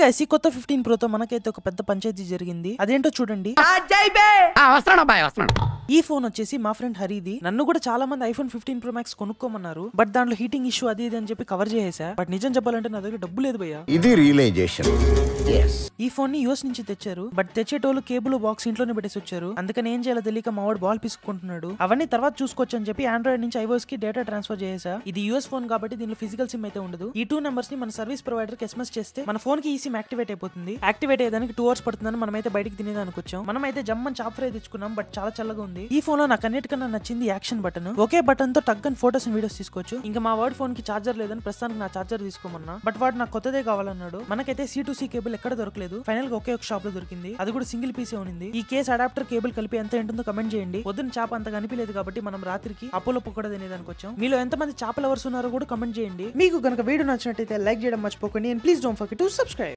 Guys, ఈ కొత్త 15 Pro తో మనకైతే ఒక పెద్ద పంచాయతీ జరిగింది. అదేంటో చూడండి. ఈ ఫోన్ వచ్చేసి మా ఫ్రెండ్ హరిది. నన్ను కూడా చాలా మంది iPhone 15 Pro Max కొనుక్కోమన్నారు. బట్ దాంట్లో హీటింగ్ ఇష్యూ అది ఇది అని చెప్పి కవర్ చేసేసా. బట్ నిజం చెప్పాలంటే నా దగ్గర డబ్బు లేదు భయ్యా. ఇది రియలైజేషన్. ఈ ఫోన్ ని యూఎస్ నుంచి తెచ్చారు. బట్ తెచ్చేటోళ్ళు కేబుల్ బాక్స్ ఇంట్లోనే పెట్టేసి వచ్చారు. అందుకని ఏం చేయాలో తెలియక మా వాడు బాల్ పిసుకుంటున్నాడు. అవన్నీ తర్వాత చూసుకోవచ్చు అని చెప్పి ఆండ్రాయిడ్ నుంచి iOS కి డేటా ట్రాన్స్ఫర్ చేసా. ఇది యూఎస్ ఫోన్ కాబట్టి దీనిలో ఫిజికల్ సిమ్ అయితే ఉండదు. ఈ 2 నెంబర్స్ ని మన సర్వీస్ ప్రొవైడర్ కి SMS చేస్తే మన ఫోన్ కి ఈ సిమ్ యాక్టివేట్ అయిపోతుంది. యాక్టివేట్ అయ్యేదానికి 2 hours పడుతుందని మనమైతే బయటికి తినేదానికి వచ్చాం. మనమైతే జమ్మని చాప్ ఫ్రై తెచ్చుకున్నాం. బట్ చాలా చల్లగా ఉంది. ఈ ఫోన్ లో నాకు అన్నిటికన్నా నచ్చింది యాక్షన్ బటన్. ఒకే బటన్ తో టగ్ అని ఫోటోస్ అండ్ వీడియోస్ తీసుకోవచ్చు. ఇంకా మా వాడి ఫోన్ కి చార్జర్ లేదని ప్రస్తుతానికి నా చార్జర్ తీసుకోమన్నా. బట్ వాడు నాకు కొత్తదే కావాలన్నాడు. మనకైతే C2C కేబుల్ ఎక్కడ దొరకలేదు. ఫైనల్ గా ఒకే ఒక షాప్ లో దొరికింది. అది కూడా సింగిల్ పీసే ఉంది. ఈ కేస్ అడాప్టర్ కేబుల్ కలిపి ఎంత ఉంటుందో కమెంట్ చేయండి. పొద్దున చాప అంత కనిపించలేదు కాబట్టి మనం రాత్రికి అపోలో పకోడా తినేదానికి వచ్చాం. మీలో ఎంతమంది చేపల లవర్స్ ఉన్నారో కూడా కమెంట్ చేయండి. మీకు కనుక వీడియో నచ్చినట్టయితే లైక్ చేయడం మర్చిపోకండి. And please don't forget to subscribe.